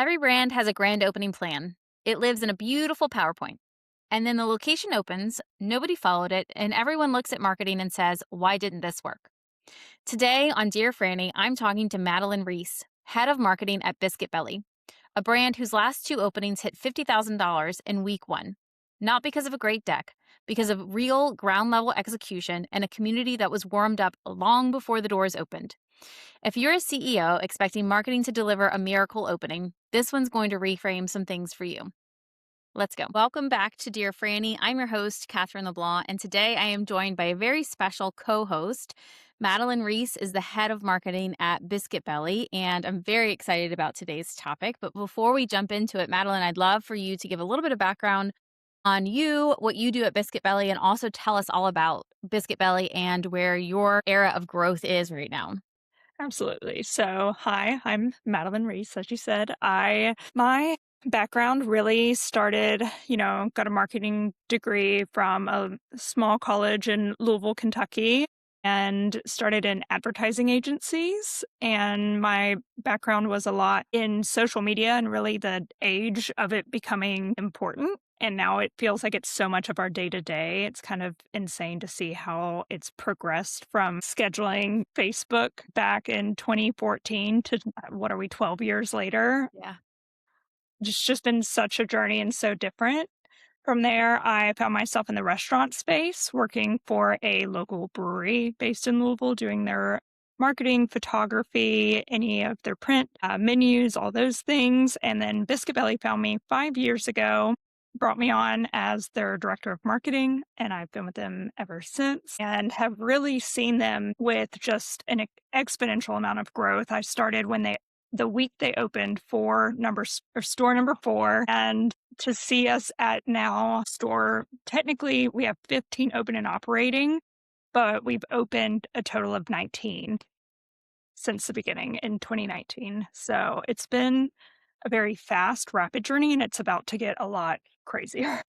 Every brand has a grand opening plan. It lives in a beautiful PowerPoint. And then the location opens, nobody followed it, and everyone looks at marketing and says, why didn't this work? Today on Dear Frannie, I'm talking to Madelaine Reis, head of marketing at Biscuit Belly, a brand whose last two openings hit $50,000 in week one. Not because of a great deck, because of real ground level execution and a community that was warmed up long before the doors opened. If you're a CEO expecting marketing to deliver a miracle opening, this one's going to reframe some things for you. Let's go. Welcome back to Dear Frannie. I'm your host, Katherine LeBlanc, and today I am joined by a very special co-host. Madelaine Reis is the head of marketing at Biscuit Belly, and I'm very excited about today's topic. But before we jump into it, Madelaine, I'd love for you to give a little bit of background on you, what you do at Biscuit Belly, and also tell us all about Biscuit Belly and where your era of growth is right now. Absolutely. So, hi, I'm Madelaine Reis, as you said. My background really started, got a marketing degree from a small college in Louisville, Kentucky, and started in advertising agencies. And my background was a lot in social media and really the age of it becoming important. And now it feels like it's so much of our day to day. It's kind of insane to see how it's progressed from scheduling Facebook back in 2014 to what are we, 12 years later? Yeah. It's just been such a journey and so different. From there, I found myself in the restaurant space working for a local brewery based in Louisville, doing their marketing, photography, any of their print, menus, all those things. And then Biscuit Belly found me 5 years ago, brought me on as their director of marketing. And I've been with them ever since and have really seen them with just an exponential amount of growth. I started when the week they opened store number 4, and to see us at now store, technically we have 15 open and operating, but we've opened a total of 19 since the beginning in 2019. So it's been a very fast, rapid journey, and it's about to get a lot crazier.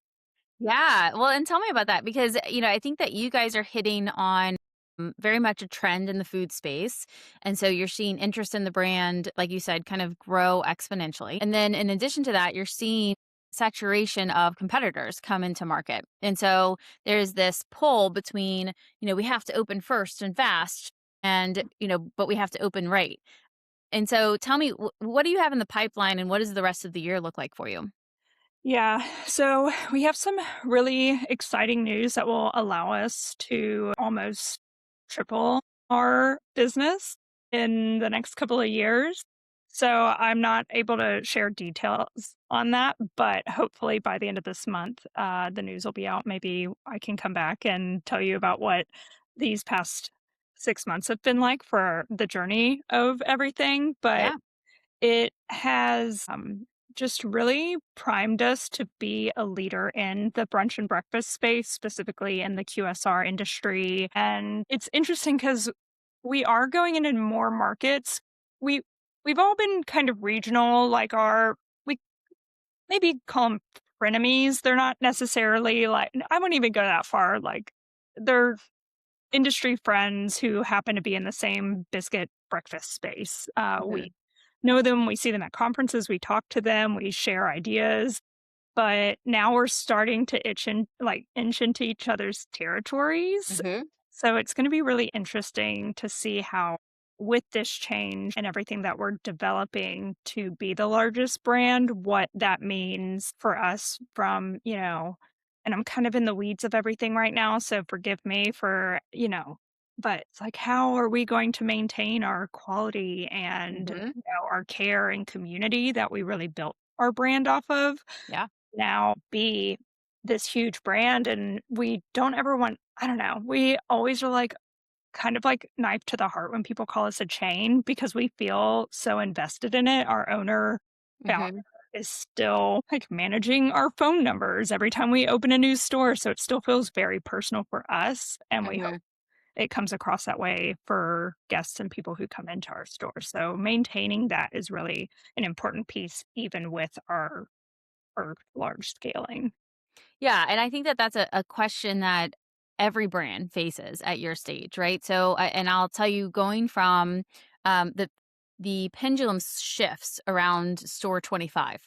Yeah. Well, and tell me about that because, I think that you guys are hitting on very much a trend in the food space. And so you're seeing interest in the brand, like you said, kind of grow exponentially. And then in addition to that, you're seeing saturation of competitors come into market. And so there's this pull between, we have to open first and fast and, but we have to open right. And so tell me, what do you have in the pipeline and what does the rest of the year look like for you? Yeah, so we have some really exciting news that will allow us to almost triple our business in the next couple of years. So I'm not able to share details on that, but hopefully by the end of this month, the news will be out. Maybe I can come back and tell you about what these past 6 months have been like for the journey of everything. But Yeah. it has just really primed us to be a leader in the brunch and breakfast space, specifically in the QSR industry. And it's interesting because we are going into more markets. We we've all been kind of regional, like we maybe call them frenemies. They're not necessarily like I wouldn't even go that far. Like they're industry friends who happen to be in the same biscuit breakfast space. We Mhm. know them, we see them at conferences, we talk to them, we share ideas. But now we're starting to inch into each other's territories. Mhm. So it's going to be really interesting to see how, with this change and everything that we're developing to be the largest brand, what that means for us and I'm kind of in the weeds of everything right now. So forgive me but it's like, how are we going to maintain our quality and Mhm. our care and community that we really built our brand off of? Yeah. Now be this huge brand, and we don't ever want I don't know, we always are like kind of like knife to the heart when people call us a chain because we feel so invested in it. Our founder Mhm. is still like managing our phone numbers every time we open a new store. So it still feels very personal for us. And we hope Mhm. it comes across that way for guests and people who come into our store. So maintaining that is really an important piece, even with our large scaling. Yeah, and I think that that's a question that every brand faces at your stage, right? So, and I'll tell you, going from the the pendulum shifts around store 25.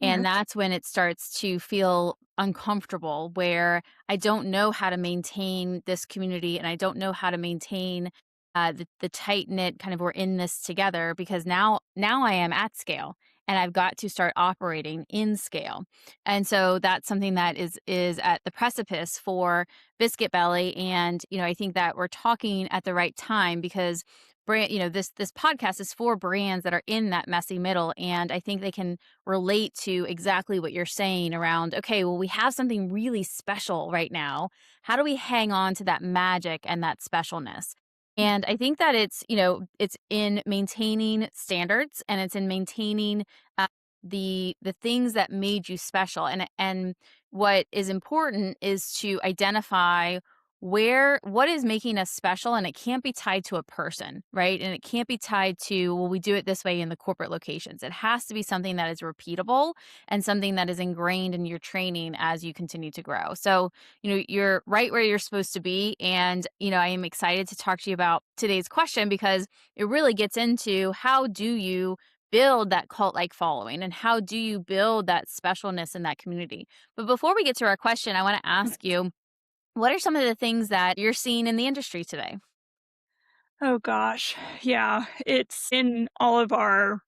And Okay. that's when it starts to feel uncomfortable, where I don't know how to maintain this community and I don't know how to maintain the tight knit kind of we're in this together, because now I am at scale and I've got to start operating in scale. And so that's something that is at the precipice for Biscuit Belly. And I think that we're talking at the right time, because this podcast is for brands that are in that messy middle, and I think they can relate to exactly what you're saying around, okay, well, we have something really special right now. How do we hang on to that magic and that specialness? And I think that it's in maintaining standards, and it's in maintaining the things that made you special. And what is important is to identify what is making us special, and it can't be tied to a person, right? And it can't be tied to, well, we do it this way in the corporate locations. It has to be something that is repeatable and something that is ingrained in your training as you continue to grow. So, you're right where you're supposed to be. And, I am excited to talk to you about today's question, because it really gets into, how do you build that cult like following, and how do you build that specialness in that community? But before we get to our question, I want to ask you, what are some of the things that you're seeing in the industry today? Oh gosh. Yeah. It's in all of our,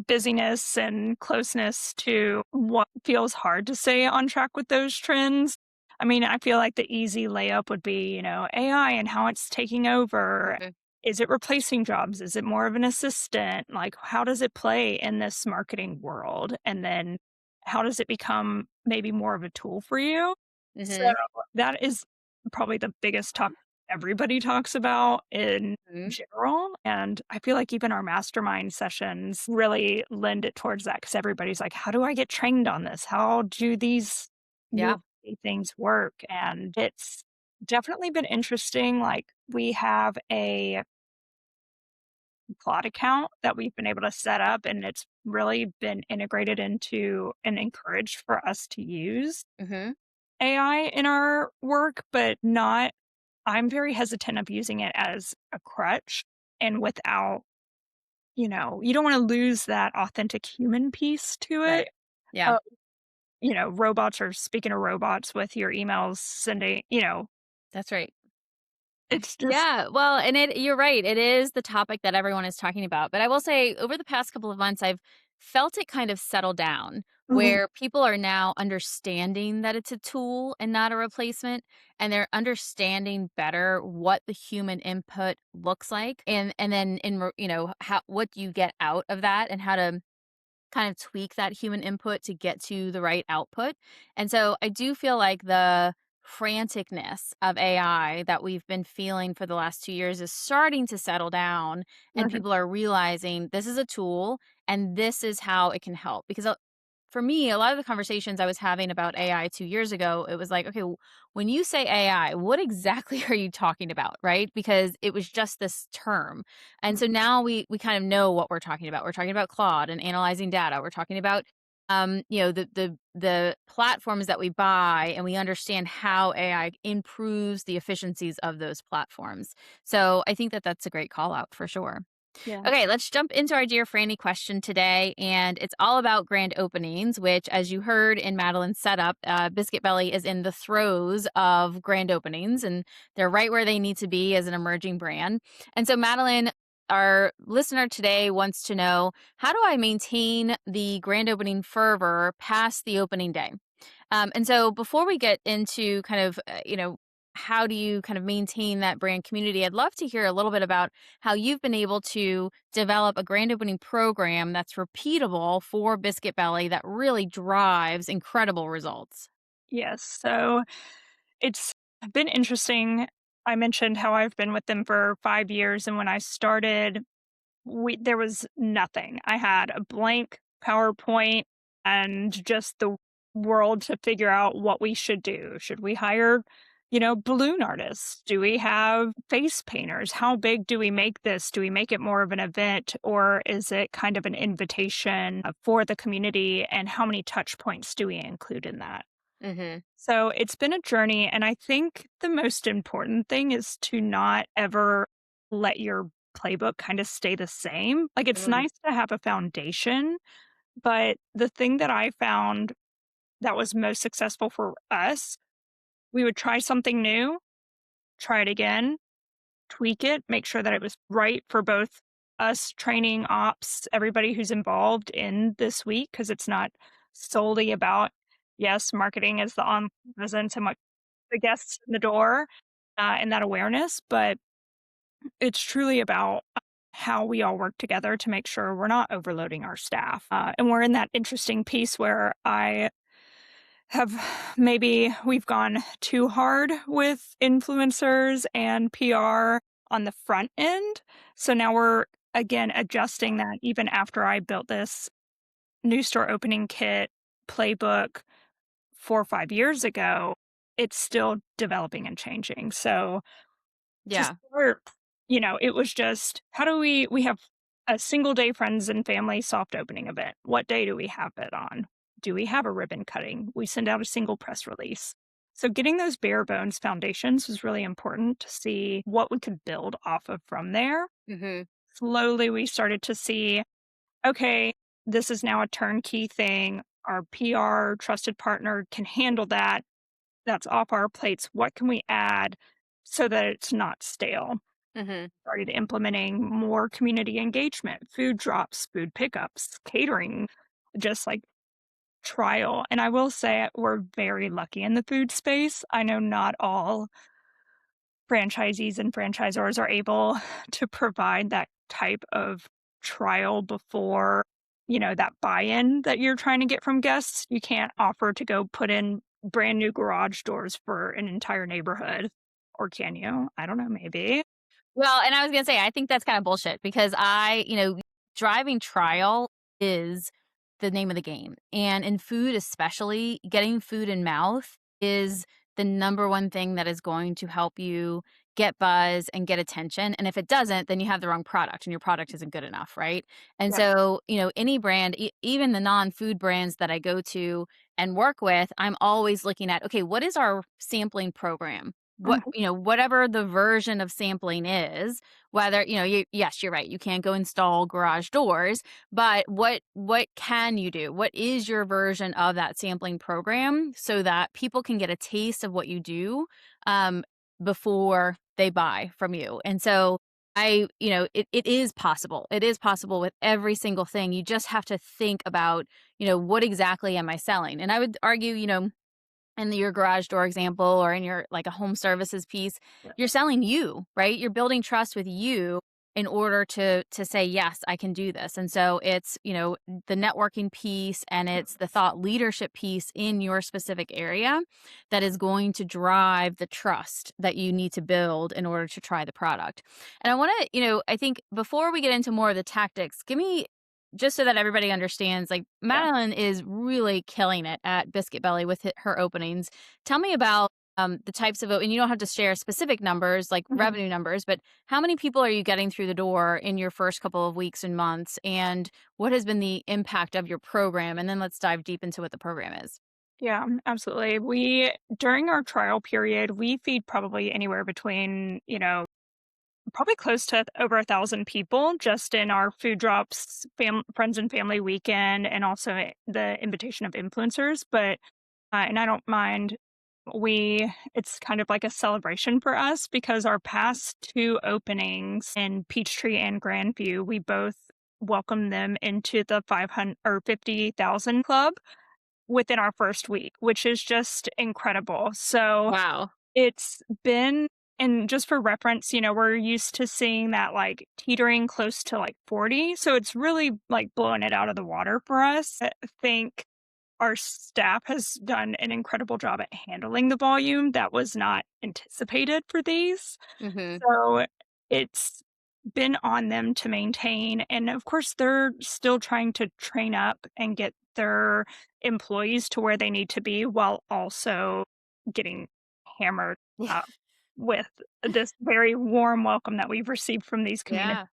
busyness and closeness to what feels hard to stay on track with those trends. I mean, I feel like the easy layup would be, AI and how it's taking over. Mhm. Is it replacing jobs? Is it more of an assistant? Like, how does it play in this marketing world? And then how does it become maybe more of a tool for you? So Mhm. that is probably the biggest topic everybody talks about in Mhm. general. And I feel like even our mastermind sessions really lend it towards that, because everybody's like, how do I get trained on this? How do these new Yeah. things work? And it's definitely been interesting. Like, we have a plot account that we've been able to set up, and it's really been integrated into and encouraged for us to use Mhm. AI in our work, but not I'm very hesitant of using it as a crutch and without, you don't wanna lose that authentic human piece to it. Right. Yeah. Uh, robots are speaking of robots with your emails sending, That's right. it's just Yeah, well, and you're right. It is the topic that everyone is talking about. But I will say, over the past couple of months, I've felt it kind of settle down, Mhm, where people are now understanding that it's a tool and not a replacement, and they're understanding better what the human input looks like, and then how what you get out of that, and how to kind of tweak that human input to get to the right output. And so I do feel like the franticness of AI that we've been feeling for the last 2 years is starting to settle down, and mhm, people are realizing this is a tool and this is how it can help. Because for me, a lot of the conversations I was having about AI 2 years ago, it was like, okay, when you say AI, what exactly are you talking about, right? Because it was just this term. And so mhm. now we kind of know what we're talking about. We're talking about Claude and analyzing data. We're talking about the platforms that we buy, and we understand how AI improves the efficiencies of those platforms. So I think that that's a great call out for sure. Yeah. Okay, let's jump into our Dear Frannie question today. And it's all about grand openings, which, as you heard in Madelaine's setup, Biscuit Belly is in the throes of grand openings, and they're right where they need to be as an emerging brand. And so, Madelaine, our listener today wants to know, how do I maintain the grand opening fervor past the opening day? And so before we get into kind of, how do you kind of maintain that brand community, I'd love to hear a little bit about how you've been able to develop a grand opening program that's repeatable for Biscuit Belly that really drives incredible results. Yes. So it's been interesting. I mentioned how I've been with them for 5 years, and when I started, there was nothing. I had a blank PowerPoint and just the world to figure out what we should do. Should we hire, balloon artists? Do we have face painters? How big do we make this? Do we make it more of an event, or is it kind of an invitation for the community? And how many touch points do we include in that? Mhm. So it's been a journey. And I think the most important thing is to not ever let your playbook kind of stay the same. Like, it's Mm. nice to have a foundation, but the thing that I found that was most successful for us, we would try something new, try it again, tweak it, make sure that it was right for both us, training, ops, everybody who's involved in this week, because it's not solely about, yes, marketing is the on presence and what the guests in the door, and that awareness, but it's truly about how we all work together to make sure we're not overloading our staff. And we're in that interesting piece where I have maybe we've gone too hard with influencers and PR on the front end. So now we're again adjusting that even after I built this new store opening kit playbook 4 or 5 years ago, it's still developing and changing. So to Yeah. start, it was just how do we have a single day friends and family soft opening event. What day do we have it on? Do we have a ribbon cutting? We send out a single press release. So getting those bare bones foundations was really important to see what we could build off of from there. Mhm. Slowly we started to see, okay, this is now a turnkey thing. Our PR trusted partner can handle that. That's off our plates. What can we add so that it's not stale? Mhm. Started implementing more community engagement, food drops, food pickups, catering, just like trial. And I will say we're very lucky in the food space. I know not all franchisees and franchisors are able to provide that type of trial before, that buy-in that you're trying to get from guests. You can't offer to go put in brand new garage doors for an entire neighborhood. Or can you? I don't know, maybe. Well, and I was gonna say, I think that's kind of bullshit because driving trial is the name of the game. And in food, especially, getting food in mouth is the number one thing that is going to help you get buzz and get attention. And if it doesn't, then you have the wrong product and your product isn't good enough, right? And Yep. so, any brand, even the non food brands that I go to and work with, I'm always looking at, okay, what is our sampling program? Mhm. Whatever the version of sampling is, whether, yes, you're right, you can't go install garage doors, but what can you do? What is your version of that sampling program so that people can get a taste of what you do, um, before they buy from you? And so it is possible. It is possible with every single thing. You just have to think about, what exactly am I selling? And I would argue, in your garage door example or in your like a home services piece, Yeah. you're selling you, right? You're building trust with you in order to say, yes, I can do this. And so it's, the networking piece and it's the thought leadership piece in your specific area that is going to drive the trust that you need to build in order to try the product. And I want to, I think before we get into more of the tactics, give me just so that everybody understands, like, Yeah. Madelaine is really killing it at Biscuit Belly with her openings. Tell me about the types of, and you don't have to share specific numbers, like Mhm. revenue numbers, but how many people are you getting through the door in your first couple of weeks and months? And what has been the impact of your program? And then let's dive deep into what the program is. Yeah, absolutely. We during our trial period, we feed probably anywhere between, probably close to over 1,000 people just in our food drops, friends and family weekend, and also the invitation of influencers. But and I don't mind. It's kind of like a celebration for us because our past two openings in Peachtree and Grandview, we both welcomed them into the 500 or 50,000 club within our first week, which is just incredible. So Wow. it's been and just for reference, we're used to seeing that, like, teetering close to, like, 40, so it's really, like, blowing it out of the water for us. I think our staff has done an incredible job at handling the volume that was not anticipated for these. Hmm. So, it's been on them to maintain, and, of course, they're still trying to train up and get their employees to where they need to be while also getting hammered Yeah. up with this very warm welcome that we've received from these communities. Yeah.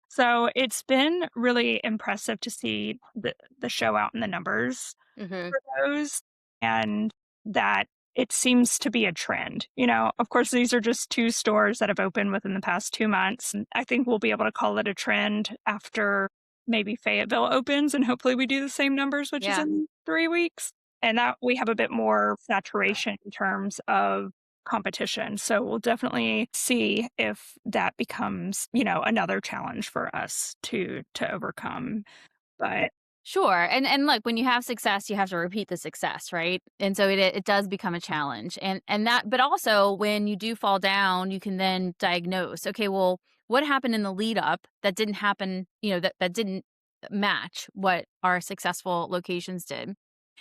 So, it's been really impressive to see the show out in the numbers Hmm. for those, and that it seems to be a trend. Of course, these are just 2 stores that have opened within the past 2 months, and I think we'll be able to call it a trend after maybe Fayetteville opens, and hopefully we do the same numbers, which is Yeah. in 3 weeks, and that we have a bit more saturation in terms of competition. So we'll definitely see if that becomes, another challenge for us to overcome. But Sure. And look, when you have success, you have to repeat the success, right? And so it does become a challenge. And that but also when you do fall down, you can then diagnose, okay, well, what happened in the lead up that didn't happen, that didn't match what our successful locations did.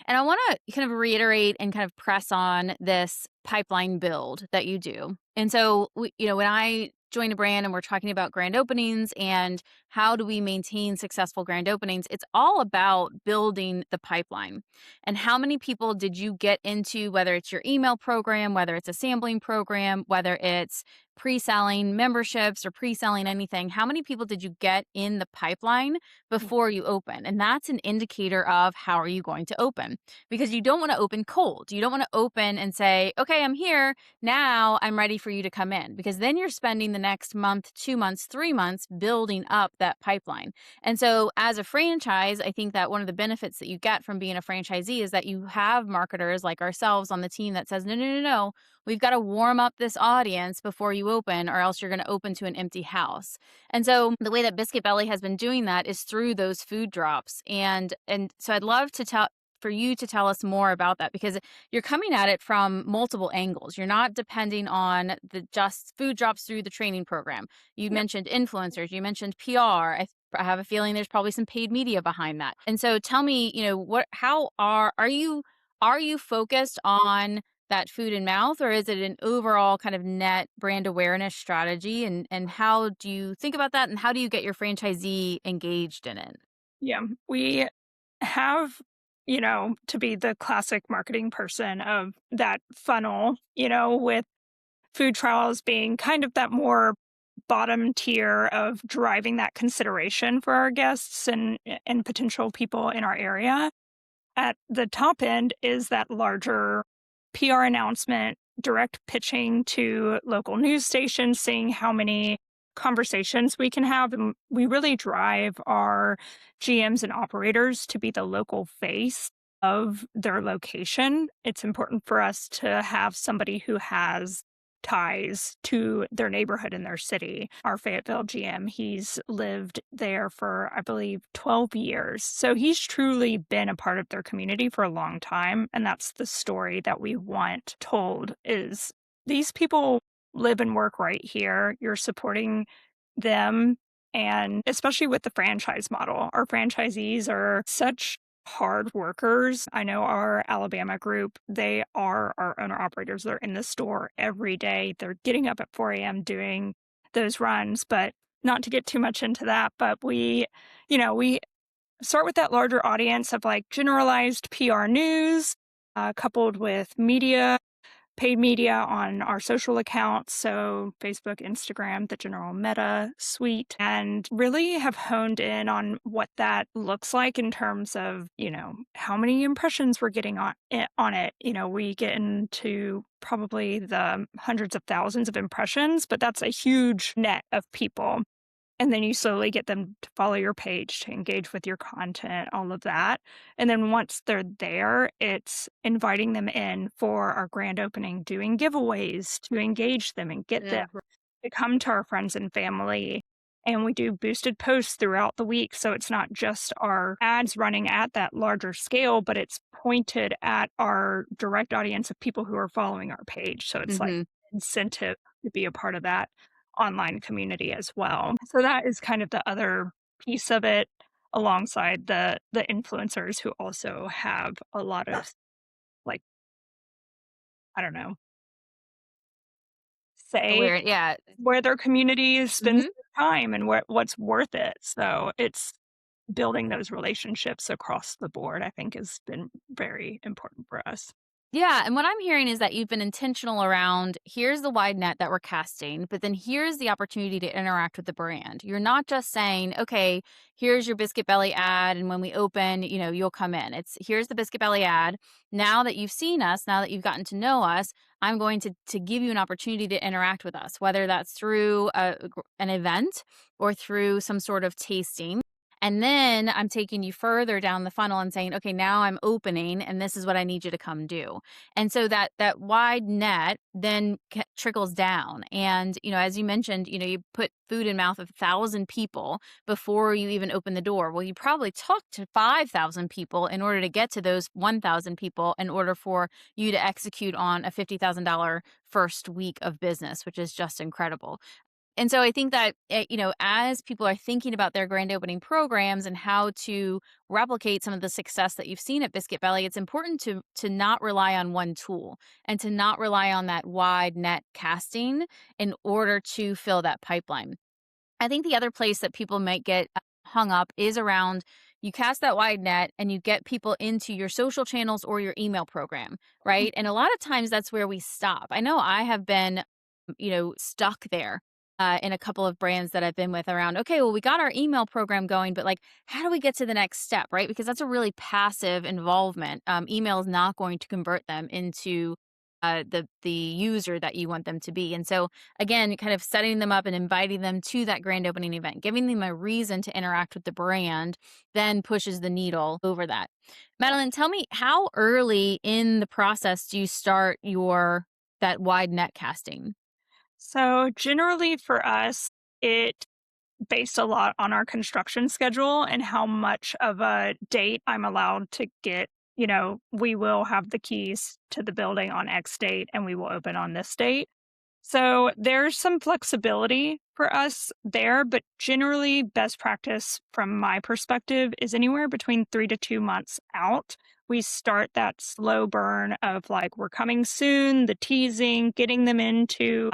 And I want to kind of reiterate and kind of press on this pipeline build that you do. And so, when I join a brand and we're talking about grand openings and how do we maintain successful grand openings, it's all about building the pipeline. And how many people did you get into, whether it's your email program, whether it's a sampling program, whether it's pre-selling memberships or pre-selling anything, how many people did you get in the pipeline before you open? And that's an indicator of how are you going to open, because you don't want to open cold. You don't want to open and say, okay, I'm here. Now I'm ready for you to come in, because then you're spending the next month, 2 months, 3 months building up that pipeline. And so as a franchise, I think that one of the benefits that you get from being a franchisee is that you have marketers like ourselves on the team that says, no, no, no, no, we've got to warm up this audience before you open, or else you're going to open to an empty house. And so the way that Biscuit Belly has been doing that is through those food drops. And so I'd love to tell for you to tell us more about that, because you're coming at it from multiple angles. You're not depending on the just food drops through the training program. You yeah, mentioned influencers, you mentioned PR. I have a feeling there's probably some paid media behind that. And so tell me, how are you focused on that food and mouth, or is it an overall kind of net brand awareness strategy? And how do you think about that, and how do you get your franchisee engaged in it? yeah, we have, to be the classic marketing person of that funnel, with food trials being kind of that more bottom tier of driving that consideration for our guests and potential people in our area. At the top end is that larger PR announcement, direct pitching to local news stations, seeing how many conversations we can have. And we really drive our GMs and operators to be the local face of their location. It's important for us to have somebody who has ties to their neighborhood and their city. Our Fayetteville GM, he's lived there for, I believe, 12 years. So he's truly been a part of their community for a long time. And that's the story that we want told is these people live and work right here. You're supporting them. And especially with the franchise model, our franchisees are such hard workers. I know our Alabama group, they are our owner operators. They're in the store every day. They're getting up at 4 a.m. doing those runs, but not to get too much into that. But we start with that larger audience of like generalized PR news, coupled with paid media on our social accounts, so Facebook, Instagram, the general meta suite, and really have honed in on what that looks like in terms of, how many impressions we're getting on it. We get into probably the hundreds of thousands of impressions, but that's a huge net of people. And then you slowly get them to follow your page, to engage with your content, all of that. And then once they're there, it's inviting them in for our grand opening, doing giveaways to engage them and get them Yeah. to come to our friends and family. And we do boosted posts throughout the week. So it's not just our ads running at that larger scale, but it's pointed at our direct audience of people who are following our page. So it's like Hmm. incentive to be a part of that online community as well. So that is kind of the other piece of it alongside the influencers who also have a lot of like, I don't know, say Aware. Yeah. where their community spends Hmm. their time and what's worth it. So it's building those relationships across the board, I think has been very important for us. Yeah, and what I'm hearing is that you've been intentional around here's the wide net that we're casting, but then here's the opportunity to interact with the brand. You're not just saying, okay, here's your Biscuit Belly ad, and when we open, you'll come in. It's here's the Biscuit Belly ad. Now that you've seen us, now that you've gotten to know us, I'm going to give you an opportunity to interact with us, whether that's through an event or through some sort of tasting. And then I'm taking you further down the funnel and saying, okay, now I'm opening and this is what I need you to come do. And so that wide net then trickles down. And, as you mentioned, you put food in mouth of 1,000 people before you even open the door. Well, you probably talked to 5,000 people in order to get to those 1,000 people in order for you to execute on a $50,000 first week of business, which is just incredible. And so I think that, as people are thinking about their grand opening programs and how to replicate some of the success that you've seen at Biscuit Belly, it's important to not rely on one tool and to not rely on that wide net casting in order to fill that pipeline. I think the other place that people might get hung up is around you cast that wide net and you get people into your social channels or your email program, right? And a lot of times that's where we stop. I know I have been, stuck there. In a couple of brands that I've been with around, okay, well, we got our email program going, but like, how do we get to the next step, right? Because that's a really passive involvement. Email is not going to convert them into the user that you want them to be. And so again, kind of setting them up and inviting them to that grand opening event, giving them a reason to interact with the brand, then pushes the needle over that. Madelaine, tell me how early in the process do you start your that wide net casting? So generally for us, it based a lot on our construction schedule and how much of a date I'm allowed to get. We will have the keys to the building on X date and we will open on this date. So there's some flexibility for us there, but generally, best practice from my perspective is anywhere between 3 to 2 months out. We start that slow burn of like, we're coming soon, the teasing, getting them onto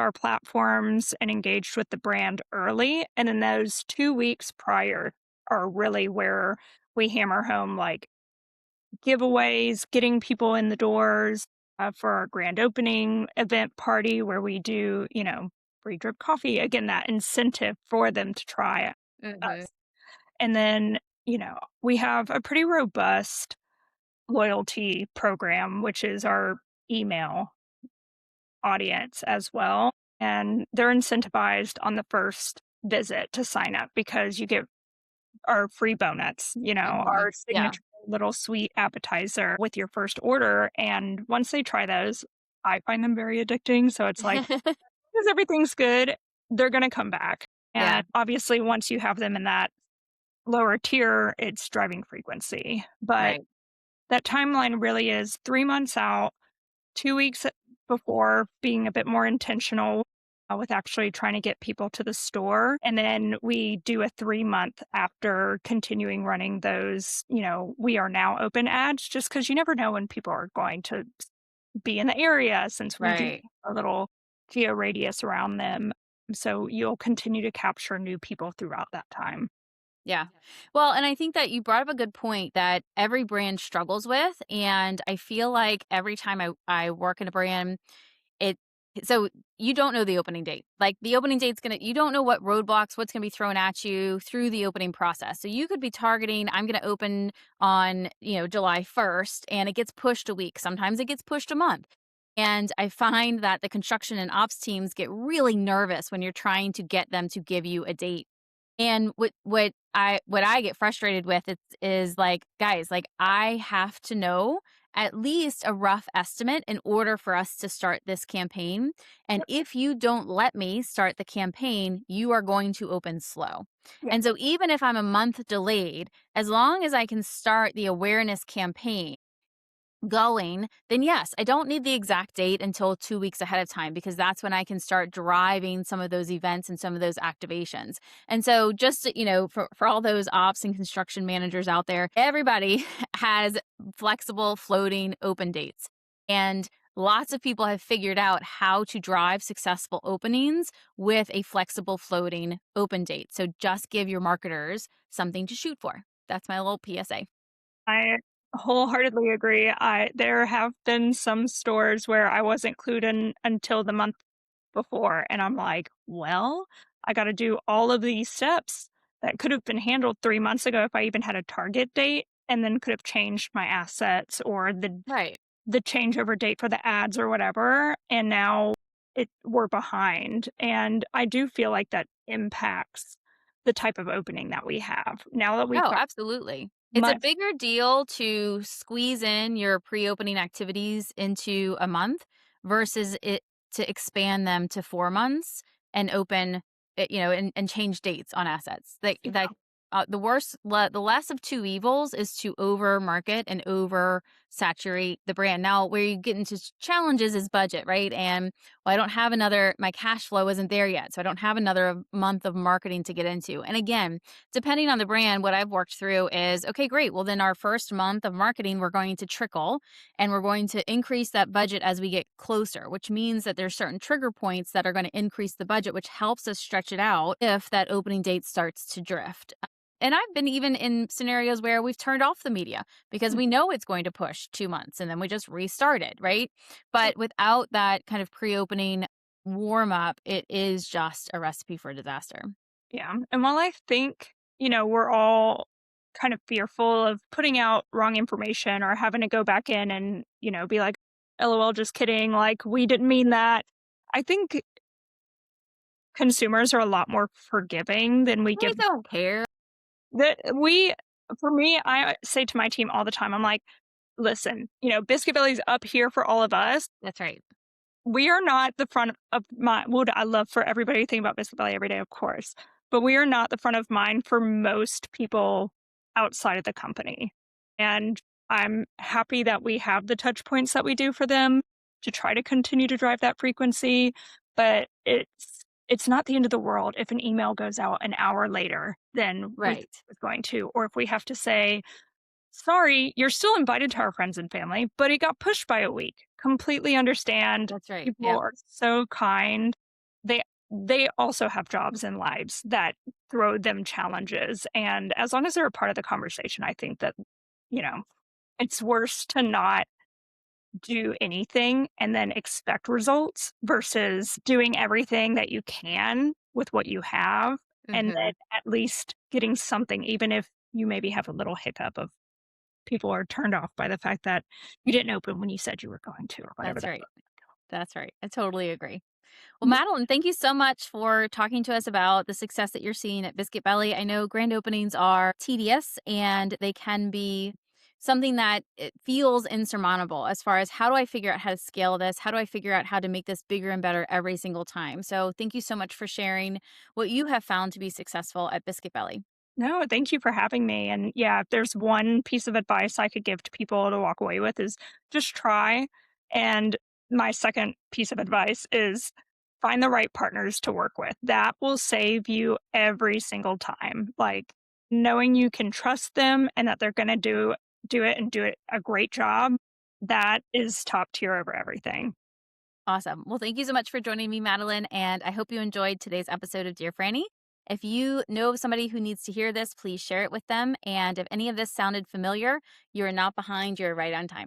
our platforms and engaged with the brand early. And then those 2 weeks prior are really where we hammer home like giveaways, getting people in the doors for our grand opening event party where we do, free drip coffee. Again, that incentive for them to try Hmm. us. And then, we have a pretty robust loyalty program, which is our email audience as well. And they're incentivized on the first visit to sign up because you get our free donuts, Hmm. our Yeah. signature little sweet appetizer with your first order, and once they try those, I find them very addicting, so it's like, because everything's good, they're gonna come back, Yeah. and obviously, once you have them in that lower tier, it's driving frequency, but Right. that timeline really is 3 months out, 2 weeks before, being a bit more intentional, with actually trying to get people to the store, and then we do a 3-month after continuing running those, "We are now open" ads, just because you never know when people are going to be in the area since we do Right. a little geo radius around them. So you'll continue to capture new people throughout that time. Yeah. Well, and I think that you brought up a good point that every brand struggles with. And I feel like every time I work in a brand, it so you don't know the opening date. Like the opening date's you don't know what roadblocks, what's gonna be thrown at you through the opening process. So you could be targeting, I'm gonna open on, July 1st, and it gets pushed a week. Sometimes it gets pushed a month. And I find that the construction and ops teams get really nervous when you're trying to get them to give you a date. And what I get frustrated with is like, guys, like I have to know at least a rough estimate in order for us to start this campaign. And if you don't let me start the campaign, you are going to open slow. Yeah. And so even if I'm a month delayed, as long as I can start the awareness campaign going, then yes, I don't need the exact date until 2 weeks ahead of time because that's when I can start driving some of those events and some of those activations. And so, just for all those ops and construction managers out there, everybody has flexible floating open dates. And lots of people have figured out how to drive successful openings with a flexible floating open date. So just give your marketers something to shoot for. That's my little PSA. Wholeheartedly agree. I There have been some stores where I wasn't clued in until the month before, and I'm like, "Well, I gotta do all of these steps that could have been handled 3 months ago if I even had a target date, and then could have changed my assets or Right. the changeover date for the ads or whatever, and now we're behind, and I do feel like that impacts the type of opening that we have. Now that we've Oh, got absolutely. It's a much. bigger deal to squeeze in your pre-opening activities into a month versus it to expand them to 4 months and open it, and change dates on assets. The less of two evils is to over market and over saturate the brand. Now, where you get into challenges is budget, right? And well, I don't have my cash flow isn't there yet. So I don't have another month of marketing to get into. And again, depending on the brand, what I've worked through is okay, great. Well, then our first month of marketing, we're going to trickle and we're going to increase that budget as we get closer, which means that there's certain trigger points that are going to increase the budget, which helps us stretch it out if that opening date starts to drift. And I've been even in scenarios where we've turned off the media because we know it's going to push 2 months and then we just restarted, right? But without that kind of pre opening warm up, it is just a recipe for disaster. Yeah, and while I think, we're all kind of fearful of putting out wrong information or having to go back in and, be like, "LOL, just kidding, like, we didn't mean that." I think consumers are a lot more forgiving than we I give don't care. that we for me, I say to my team all the time, I'm like, "Listen, Biscuit Belly's up here for all of us. That's right. We are not the front of mind. Would I love for everybody to think about Biscuit Belly every day, of course, but we are not the front of mind for most people outside of the company. And I'm happy that we have the touch points that we do for them to try to continue to drive that frequency, but it's not the end of the world if an email goes out an hour later than we thought Right. it was going to, or if we have to say, "Sorry, you're still invited to our friends and family, but it got pushed by a week." Completely understand. That's right. People Yep. are so kind. They they also have jobs and lives that throw them challenges, and as long as they're a part of the conversation, I think that, you know, it's worse to not do anything and then expect results versus doing everything that you can with what you have, and then Mhm. at least getting something, even if you maybe have a little hiccup of people are turned off by the fact that you didn't open when you said you were going to or whatever That's that right. That's right. I totally agree. Well, was. Madeline, thank you so much for talking to us about the success that you're seeing at Biscuit Belly. I know grand openings are tedious and they can be something that it feels insurmountable as far as how do I figure out how to scale this? How do I figure out how to make this bigger and better every single time? So, thank you so much for sharing what you have found to be successful at Biscuit Belly. No, thank you for having me, and yeah, if there's one piece of advice I could give to people to walk away with is just try, and my second piece of advice is find the right partners to work with. That will save you every single time, like, knowing you can trust them and that they're gonna do it and do it a great job, that is top tier over everything. Awesome. Well, thank you so much for joining me, Madeline. And I hope you enjoyed today's episode of Dear Frannie. If you know of somebody who needs to hear this, please share it with them. And if any of this sounded familiar, you are not behind, you're right on time.